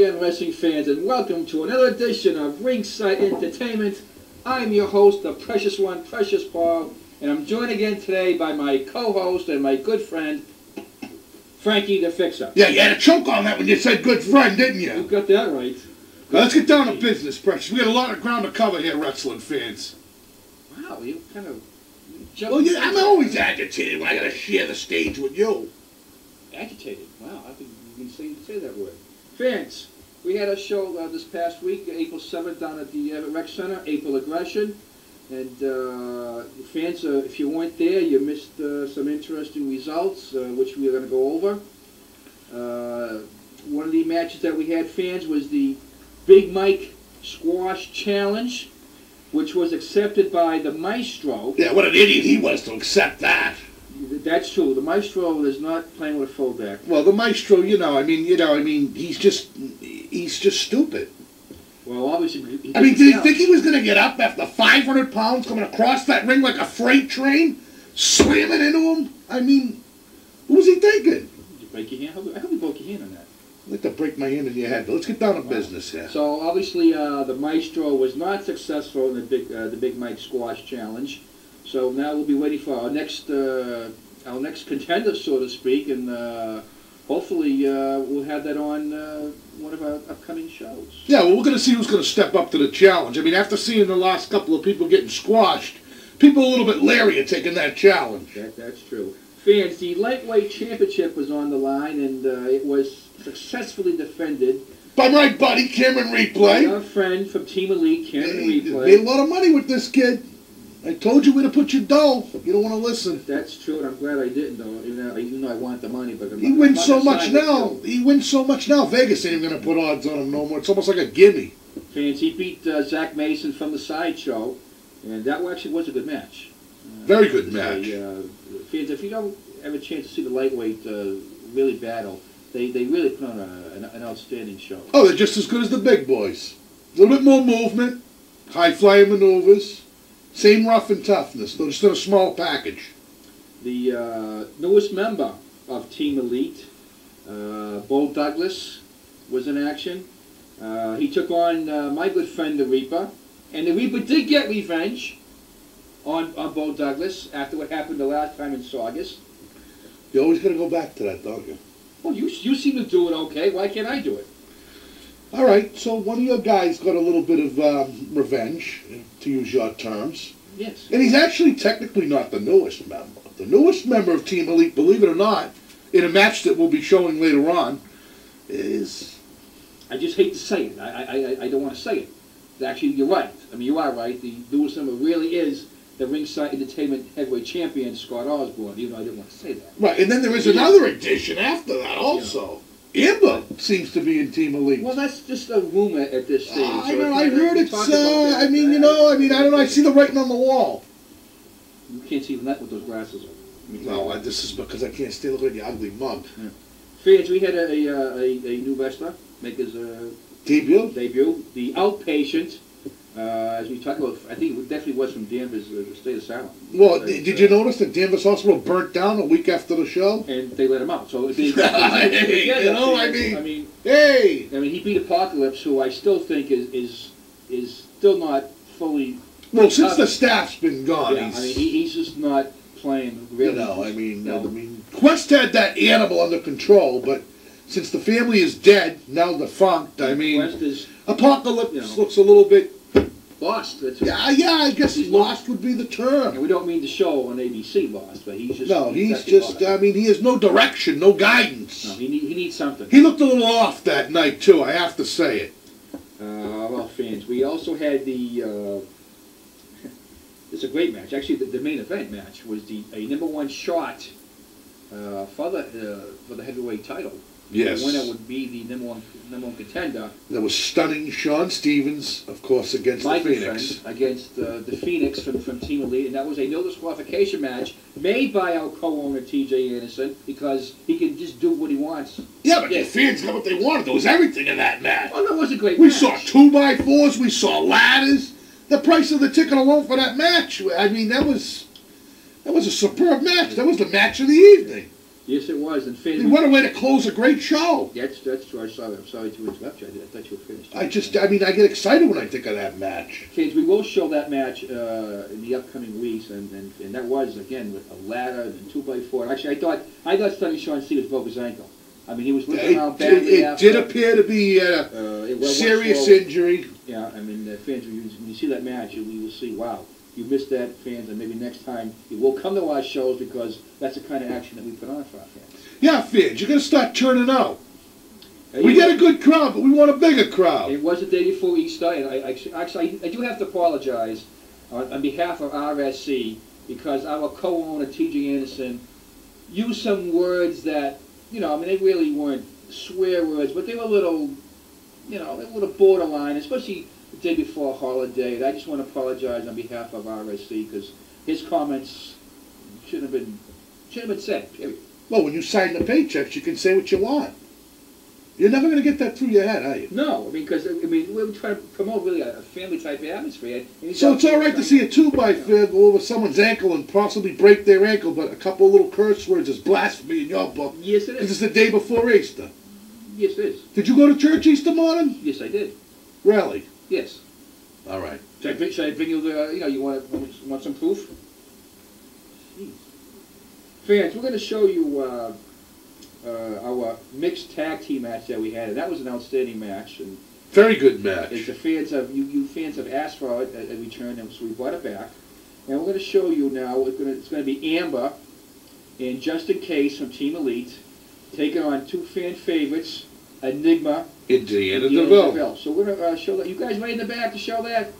again, wrestling fans, and welcome to another edition of Ringside Entertainment. I'm your host, the Precious One, Precious Paul, and I'm joined again today by my co-host and my good friend, Frankie the Fixer. Yeah, you had a choke on that when you said good friend, didn't you? You got that right. Now, let's get down to business, Precious. We got a lot of ground to cover here, wrestling fans. Wow, you kind of jumped. Well, yeah, I'm always agitated when I got to share the stage with you. Agitated. Wow, I think you can say that word. Fans, we had a show this past week, April 7th, down at the Rec Center, April Aggression. And fans, if you weren't there, you missed some interesting results, which we are going to go over. One of the matches that we had, fans, was the Big Mike Squash Challenge, which was accepted by the Maestro. Yeah, what an idiot he was to accept that. That's true. The Maestro is not playing with a full deck. Well, the Maestro, he's just stupid. Well, obviously, did he think he was going to get up after 500 pounds coming across that ring like a freight train, slamming into him? I mean, what was he thinking? Did you break your hand? I hope you broke your hand on that. I'd like to break my hand in your head, but let's get down to business here. So, obviously, the Maestro was not successful in the Big Mike Squash Challenge. So now we'll be waiting for our next contender, so to speak, and hopefully we'll have that on one of our upcoming shows. Yeah, well, we're going to see who's going to step up to the challenge. I mean, after seeing the last couple of people getting squashed, people are a little bit leery of taking that challenge. That's true. Fans, the lightweight championship was on the line, and it was successfully defended by my buddy Cameron Replay. Our friend from Team Elite, Cameron Replay. Made a lot of money with this kid. I told you where to put your dough. You don't want to listen. That's true, and I'm glad I didn't, though. Even though I want the money, but he wins so much now. He wins so much now. Vegas ain't even going to put odds on him no more. It's almost like a gimme. Fans, he beat Zach Mason from the Sideshow, and that actually was a good match. Very good match. Fans, if you don't have a chance to see the lightweight really battle, they really put on an outstanding show. Oh, they're just as good as the big boys. A little bit more movement, high-flying maneuvers. Same rough and toughness, though just in a small package. The newest member of Team Elite, Bo Douglas, was in action. He took on my good friend, the Reaper. And the Reaper did get revenge on Bo Douglas after what happened the last time in Saugus. You always got to go back to that, don't you? Well, you seem to do it okay. Why can't I do it? All right, so one of your guys got a little bit of revenge, to use your terms. Yes. And he's actually technically not the newest member. The newest member of Team Elite, believe it or not, in a match that we'll be showing later on, is... I just hate to say it. I don't want to say it. Actually, you're right. I mean, you are right. The newest member really is the Ringside Entertainment Heavyweight Champion, Scott Osborne, even though I didn't want to say that. Right, and then there is another addition after that also. Yeah. Amber seems to be in Team Elite. Well, that's just a rumor at this stage. I know. I heard it's. I don't know. I see the writing on the wall. You can't see that with those glasses on. No, this is because I can't stay looking at your ugly mug. Yeah. Fans, we had a new wrestler make his debut. The Outpatient. As we talked about, I think it definitely was from Danvers State Asylum. Well, did you notice that Danvers Hospital burnt down a week after the show? And they let him out. So hey, he beat Apocalypse, who I still think is still not fully. Well, since the staff's been gone, yeah, he's just not playing really. Quest had that animal under control, but since the family is dead, now defunct, Quest is, Apocalypse looks a little bit lost. I guess lost would be the term. And we don't mean the show on ABC lost, but he's just... No, he's just, he has no direction, no guidance. No, he needs something. He looked a little off that night, too, I have to say it. Well, fans, we also had the... it's a great match. Actually, the main event match was a #1 shot for the heavyweight title. Yes. The winner would be the number one contender. That was stunning Sean Stevens, of course, against the Phoenix. Friend, against the Phoenix from Team Elite, and that was a no disqualification match made by our co-owner T.J. Anderson because he can just do what he wants. Yeah, but the fans got what they wanted. There was everything in that match. Oh, that was a great match. We saw 2x4s, we saw ladders. The price of the ticket alone for that match, that was a superb match. That was the match of the evening. Yes, it was. And fans, What a way to close a great show. That's true. I'm sorry to interrupt you. I thought you were finished. I get excited when I think of that match. Fans, we will show that match in the upcoming weeks, and that was, again, with a ladder and a 2x4. Actually, I thought Sonny Sean Stevens broke his ankle. I mean, he was looking around badly after. It did appear to be a serious injury. Yeah, I mean, fans, when you see that match, you will see, wow, you missed that, fans, and maybe next time you will come to our shows because that's the kind of action that we put on for our fans. Yeah, fans, you're going to start turning out. We get a good crowd, but we want a bigger crowd. It was the day before Easter, and I do have to apologize on behalf of RSE because our co-owner, T.J. Anderson, used some words that, you know, I mean, they really weren't swear words, but they were a little, you know, they were a little borderline, especially the day before a holiday. And I just want to apologize on behalf of RSC because his comments shouldn't have been said, period. Well, when you sign the paychecks, you can say what you want. You're never going to get that through your head, are you? No, I mean, because we're trying to promote really a family-type atmosphere. So it's all right to see a 2x4 go over someone's ankle and possibly break their ankle, but a couple of little curse words is blasphemy in your book. Yes, it is. Because it's the day before Easter. Yes, it is. Did you go to church Easter morning? Yes, I did. Really? Yes. All right. Should I bring you the, you want some proof? Jeez. Fans, we're going to show you our mixed tag team match that we had, and that was an outstanding match. And very good match. The fans have you fans have asked for it at return, and so we brought it back. And we're going to show you now. It's going to be Amber and Justin Case from Team Elite taking on two fan favorites, Enigma Indiana DeVille. So we're going to show that. You guys right in the back to show that?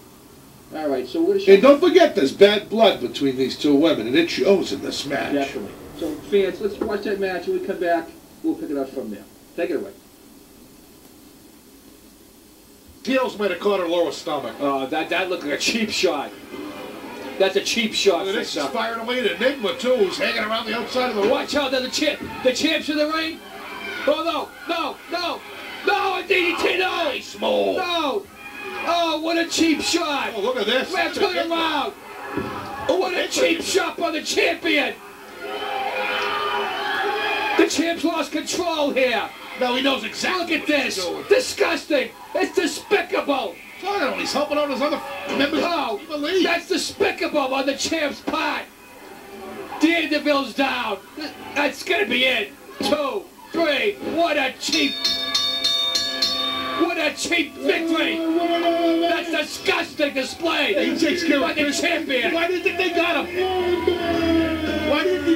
All right, so we're going to show. And don't forget, there's bad blood between these two women, and it shows in this match. Definitely. So, fans, let's watch that match. When we come back, we'll pick it up from there. Take it away. Heels might have caught her lower stomach. Oh, that looked like a cheap shot. That's a cheap shot. Look at this, she's firing away at Enigma, too, who's hanging around the outside of the ring. Watch out, the champ's in the ring. Oh, no, a DDT, no. Small. No. Oh, what a cheap shot. Oh, look at this. Man, turn around. Oh, what a cheap shot by the champion. The champ's lost control here. No, he knows exactly. Look at this. Disgusting. It's despicable. Oh, he's helping out his other members. No, that's despicable on the champ's part. Daredevil's down. That's going to be it. 2, 3. What a cheap victory. That's disgusting display. He takes care by the champion. Why do you think they got him?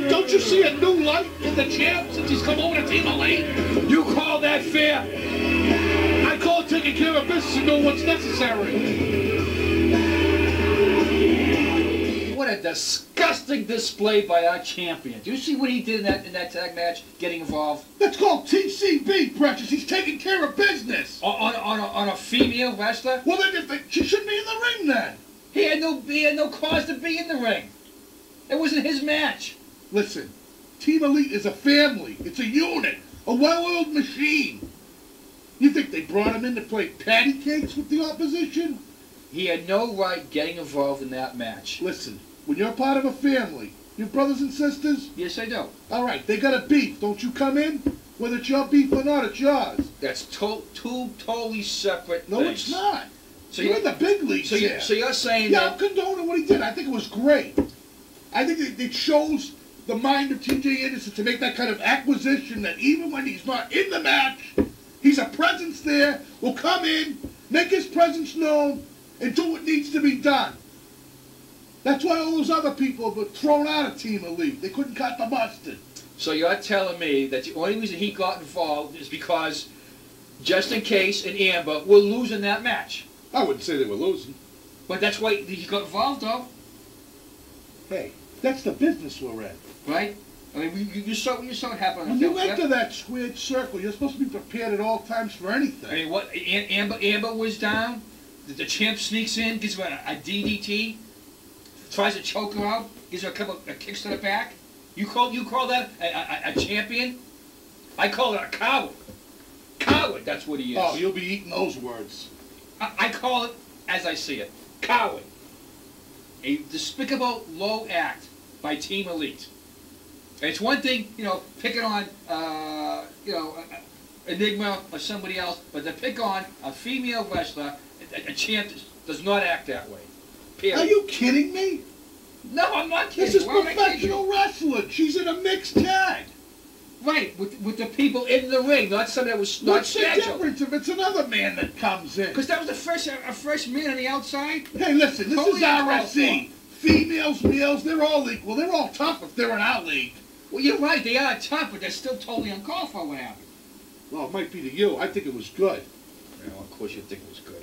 Don't you see a new light in the champ since he's come over to Team Elite? You call that fair? I call it taking care of business and know what's necessary. What a disgusting display by our champion. Do you see what he did in that tag match, getting involved? That's called TCB, Precious. He's taking care of business. On a female wrestler? Well, then she shouldn't be in the ring then. He had no cause to be in the ring. It wasn't his match. Listen, Team Elite is a family. It's a unit. A well-oiled machine. You think they brought him in to play patty cakes with the opposition? He had no right getting involved in that match. Listen, when you're part of a family, your brothers and sisters? Yes, I do. All right, they got a beef. Don't you come in? Whether it's your beef or not, it's yours. That's two totally separate things. No, it's not. So you're in the big leagues here. So you're saying that... Yeah, I'm condoning what he did. I think it was great. I think it shows the mind of T.J. Anderson to make that kind of acquisition that even when he's not in the match, he's a presence there, will come in, make his presence known, and do what needs to be done. That's why all those other people were thrown out of Team Elite. They couldn't cut the mustard. So you're telling me that the only reason he got involved is because Justin Case and Amber were losing that match? I wouldn't say they were losing. But that's why he got involved, though. Hey, that's the business we're in. Right? I mean, you saw what happened. When you enter that squared circle, you're supposed to be prepared at all times for anything. I mean, what? Amber was down. The champ sneaks in, gives her a DDT, tries to choke her out, gives her a couple of kicks to the back. You call that a champion? I call it a coward. Coward, that's what he is. Oh, you'll be eating those words. I call it, as I see it, coward. A despicable, low act by Team Elite. And it's one thing, you know, picking on, Enigma or somebody else, but to pick on a female wrestler, a champ does not act that way. Period. Are you kidding me? No, I'm not kidding. This is Why am I kidding professional wrestling. She's in a mixed tag. you? Right, with the people in the ring, not somebody that was not What's the scheduled. difference if it's another man that comes in? Because that was a fresh man on the outside. Hey, listen, this Totally is RSE. Females, males, they're all equal. They're all tough if they're in our league. Well, you're right, they are tough, but they're still totally uncalled for what happened. Well, it might be to you. I think it was good. Well, of course you think it was good.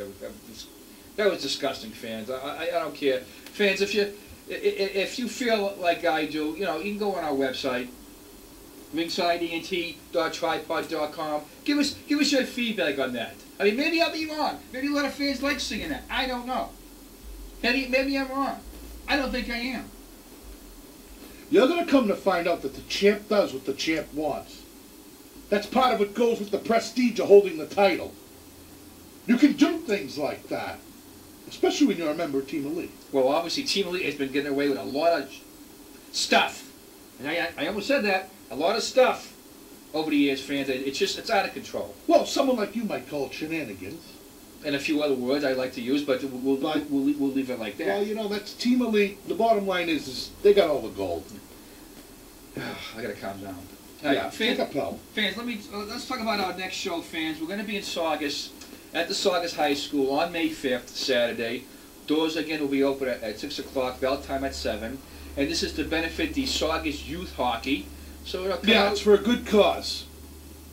That was disgusting, fans. I don't care. Fans, if you feel like I do, you know, you can go on our website, ringsideent.tripod.com. Give us your feedback on that. I mean, maybe I'll be wrong. Maybe a lot of fans like singing that. I don't know. Maybe I'm wrong. I don't think I am. You're going to come to find out that the champ does what the champ wants. That's part of what goes with the prestige of holding the title. You can do things like that, especially when you're a member of Team Elite. Well, obviously, Team Elite has been getting away with a lot of stuff. And I almost said that. A lot of stuff over the years, fans. It's out of control. Well, someone like you might call it shenanigans. And a few other words I like to use, but we'll leave it like that. Well, you know, that's Team Elite. The bottom line is they got all the gold. I gotta calm down. Yeah, fans, take a pill. Fans, let's talk about our next show, fans. We're going to be in Saugus at the Saugus High School on May 5th, Saturday. Doors again will be open at 6 o'clock, bell time at 7. And this is to benefit the Saugus Youth Hockey. So it'll come out. It's for a good cause.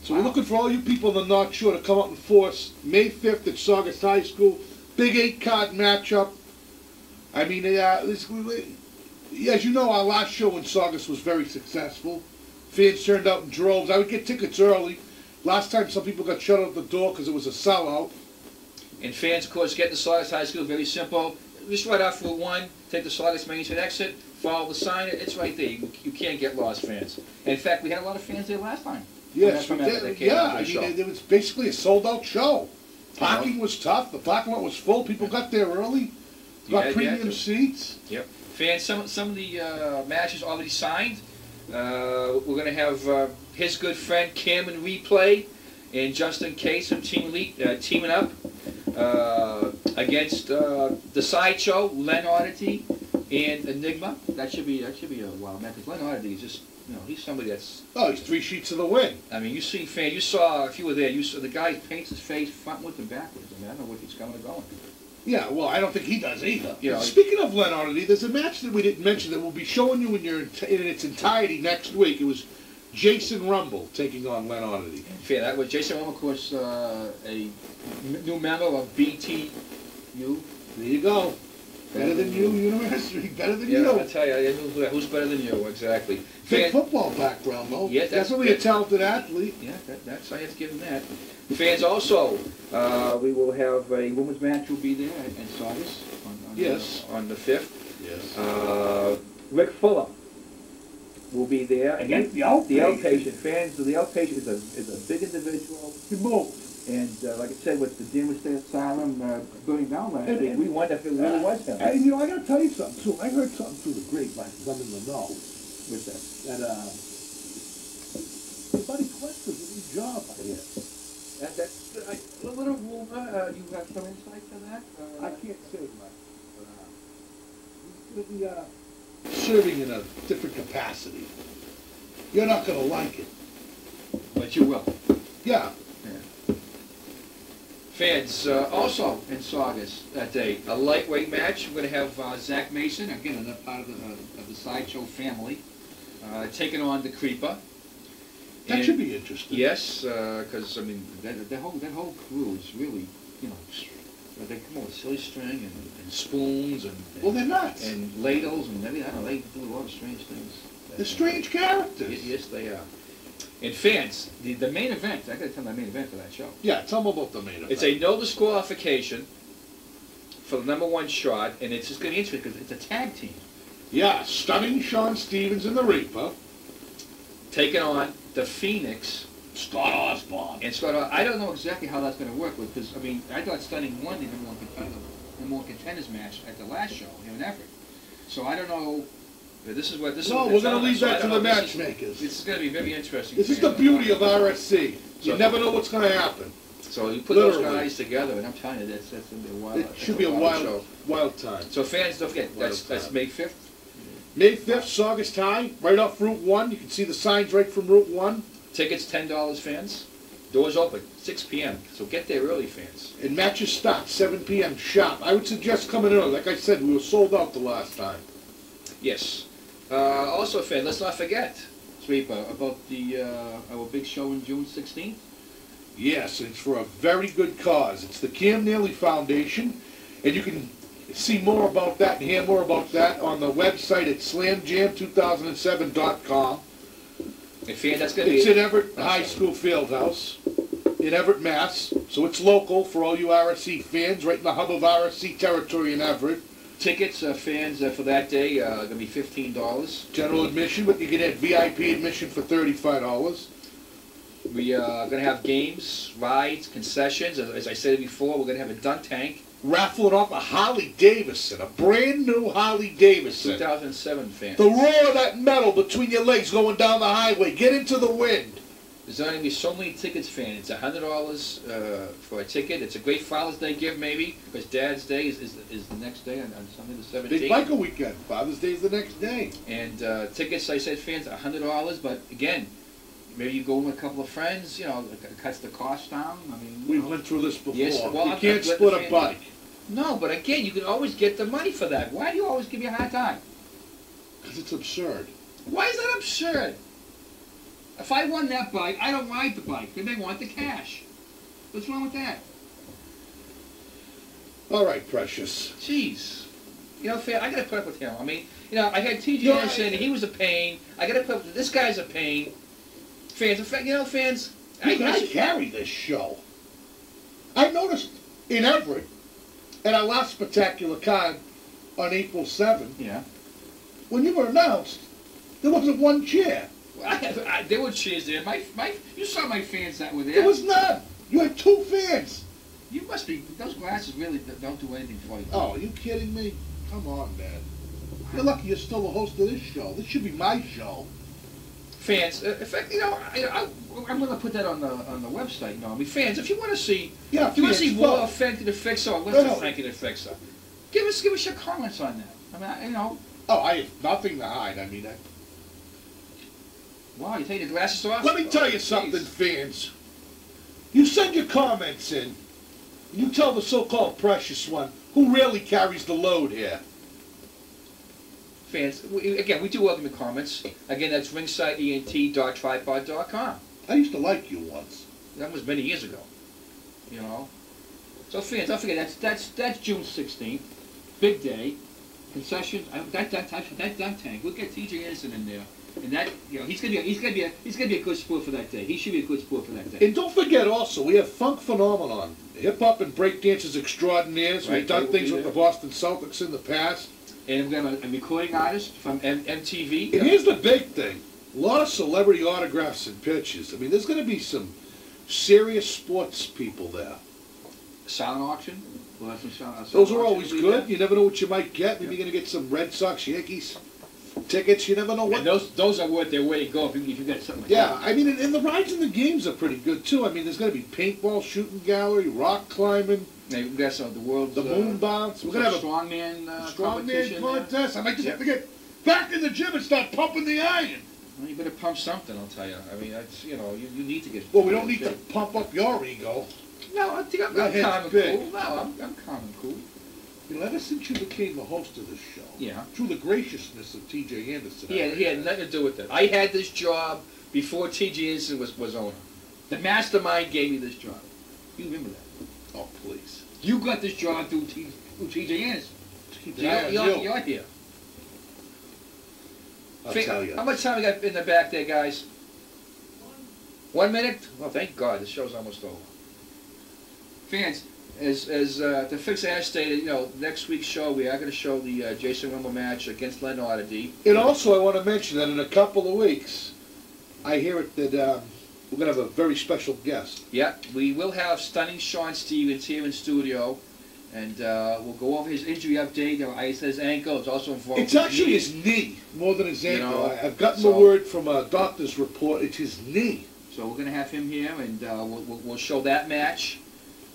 So we're looking for all you people in the North Shore to come out and force May 5th at Saugus High School. Big 8-card matchup. I mean, as you know, our last show in Saugus was very successful. Fans turned out in droves. I would get tickets early. Last time some people got shut out the door because it was a sellout. And fans, of course, get to Saugus High School, very simple. Just right off Route 1, take the Saugus Main Street exit, follow the sign, it's right there. You can't get lost, fans. And in fact, we had a lot of fans there last time. Yes, we did. Yeah, I mean, it was basically a sold-out show. Parking was tough. The parking lot was full. People got there early. Got premium seats. Yep. Fans, some of the matches already signed. We're going to have his good friend Cameron Replay and Justin Case from Team Elite teaming up against the Sideshow, Len Oddity, and Enigma. That should be a wild match. Because Len Oddity is just, you know, he's somebody that's... Oh, he's 3 sheets of the win. I mean, you saw, if you were there, you saw the guy paints his face frontwards and backwards. I mean, I don't know what he's coming or going. Yeah, well, I don't think he does either. You know, speaking of Len Oddity, there's a match that we didn't mention that we'll be showing you in its entirety next week. It was Jason Rumble taking on Len Oddity. Fair, that was Jason Rumble, of course, a new member of BTU. There you go. Better than you, University. Better than you. Yeah, I'll tell you, who's better than you, exactly. Big football background, though. Yeah, definitely a talented athlete. Yeah, that's I have to give him that. Fans, also, we will have a women's match will be there in Saugus on the 5th. Yes. Rick Fuller will be there against the outpatient. Fans, the outpatient is a big individual. He moved. And like I said, with the Damage State Asylum burning down last week, we wondered if it really was him. And you know, I got to tell you something too. I heard something through the grapevine because I'm in the know. With that, Buddy Quest is a new job, I hear. That's a little rumor. You have some insight to that? I can't say much. He's going to be serving in a different capacity. You're not going to like it. But you will. Yeah. Fans, also in Saugus that day, a lightweight match. We're going to have Zach Mason, again, another part of the Sideshow family, taking on the Creeper. That should be interesting. Yes, because I mean that whole crew is really, you know, they come up with silly string and spoons and well, they're nuts. And ladles and everything. I don't know, they do a lot of strange things. They're strange characters. Yes, they are. And fans, the main event, I got to tell the main event for that show. Yeah, tell them about the main event. It's a no disqualification for the #1 shot, and it's just going to be interesting because it's a tag team. Yeah, Stunning Sean Stevens and the Reaper. Taking on the Phoenix. Scott Osborne. And Scott Osborne. I don't know exactly how that's going to work because, I mean, I thought Stunning won the #1 contenders match at the last show, in effort. So I don't know This is what this No, is. we're going to leave So I that to don't the know, this matchmakers. is going to be very interesting. This is the beauty of RSC. You never know what's going to happen. So you put Literally. those guys together, and I'm telling you, that's going to be a wild. It should be a wild time. So fans, don't forget, that's May 5th. May 5th, Saugus High, right off Route 1. You can see the signs right from Route 1. Tickets $10, fans. Doors open 6 p.m. So get there early, fans. And matches start 7 p.m. sharp. I would suggest coming early. Like I said, we were sold out the last time. Yes. Also, fans, let's not forget, Sweeper, about the our big show on June 16th. Yes, it's for a very good cause. It's the Cam Neely Foundation, and you can see more about that and hear more about that on the website at slamjam2007.com. And fans, that's going to be... It's in Everett High School Fieldhouse in Everett, Mass. So it's local for all you RSE fans, right in the hub of RSE territory in Everett. Tickets, fans, for that day are going to be $15. General admission, but you can have VIP admission for $35. We are going to have games, rides, concessions. As I said before, we're going to have a dunk tank. Raffling off a Harley Davidson, a brand new Harley Davidson. 2007, fans. The roar of that metal between your legs going down the highway. Get into the wind. There's only going to be so many tickets, fans. It's $100 for a ticket. It's a great Father's Day gift, maybe, because Dad's Day is the next day on Sunday the 17th. Big biker weekend. Father's Day is the next day. And tickets, I said, fans, $100. But again, maybe you go with a couple of friends. You know, it cuts the cost down. I mean, We've went through this before. Yes, well, you can't split a bike. No, but again, you can always get the money for that. Why do you always give me a hard time? Because it's absurd. Why is that absurd? If I won that bike, I don't ride the bike. Then they want the cash. What's wrong with that? All right, Precious. Jeez. You know, I got to put up with him. I mean, you know, I had T.J. Anderson, he was a pain. I got to put up with this guy's a pain. Fans, in fact, you know, fans... I carry this show. I noticed in Everett, at our last spectacular card on April 7th, yeah, when you were announced, there wasn't one chair. There were chairs there. You saw my fans that were there. There was none. You had 2 fans. You must be. Those glasses really don't do anything for you. Oh, are you kidding me? Come on, man. You're lucky you're still the host of this show. This should be my show. Fans, in fact, you know, I'm going to put that on the website. You know, I mean, fans, if you want to see, Yeah, if you want to see fans, more well, Frankie the Fixer or less of Frankie the Fixer, give us your comments on that. I mean, you know. Oh, I have nothing to hide. I mean, Wow, you take the glasses off? let me tell you something, fans. You send your comments in. You tell the so-called precious one who really carries the load here. Fans, again, we do welcome your comments. Again, that's ringsideent.tripod.com. I used to like you once. That was many years ago. You know. So fans, don't forget that's June 16th, big day. Concessions. That dunk tank. We'll get T.J. Anderson in there, and that he's gonna be a good sport for that day. He should be a good sport for that day. And don't forget also, we have Funk Phenomenon, hip hop and break dancers extraordinaires. Right, We've done things with the Boston Celtics in the past. And we're gonna a recording artist from MTV. And here's the big thing: a lot of celebrity autographs and pictures. I mean, there's going to be some serious sports people there. Silent auction. We'll have some Those are always good. You never know what you might get. Maybe you're going to get some Red Sox, Yankees tickets. You never know what. And those are worth their weight to go if you get something like yeah, that. I mean, and the rides and the games are pretty good too. I mean, there's going to be paintball, shooting gallery, rock climbing. We've got some of the world's... The moon bounce. We're going to have a strongman competition. contest. I might just have to get back in the gym and start pumping the iron. Well, you better pump something, I'll tell you. I mean, that's, you know, you need to get... Well, we don't need to pump up your ego. No, I think I'm calm and cool. No, I'm calm and cool. You know, ever since you became the host of this show, yeah, through the graciousness of T.J. Anderson... Yeah, he had nothing to do with it. I had this job before T.J. Anderson was owner. The mastermind gave me this job. You remember that? Oh, please. You got this job through T.J. Anderson. You're here. I'll tell you. How much time we got in the back there, guys? 1 minute? Well, thank God, the show's almost over. Fans, as the Fixer has stated, you know, next week's show we are going to show the Jason Rumble match against Len Oddity. And also, I want to mention that in a couple of weeks, I hear it that we're going to have a very special guest. Yeah, we will have Stunning Sean Stevens here in studio, And we'll go over his injury update. I said his ankle. It's also involved. It's actually his knee more than his ankle. know, I've gotten so- the word from a doctor's report. It's his knee. So we're going to have him here, and we'll show that match,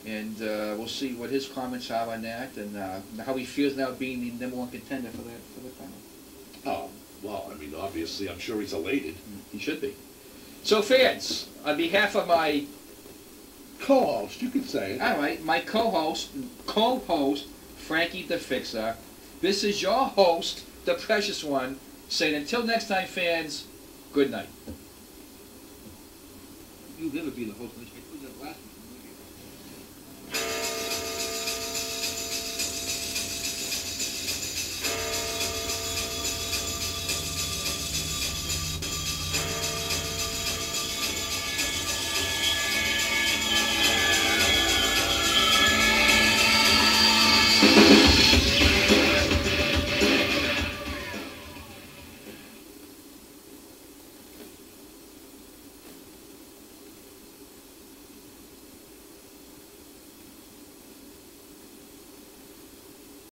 and we'll see what his comments are on that, and how he feels now being the #1 contender for the title. Oh, well, I mean, obviously, I'm sure he's elated. He should be. So fans, on behalf of my Co-host, you could say it. all right, my co-host Frankie the Fixer, this is your host, the Precious One, saying until next time, fans, good night. You'll never be the host. I told you that last week.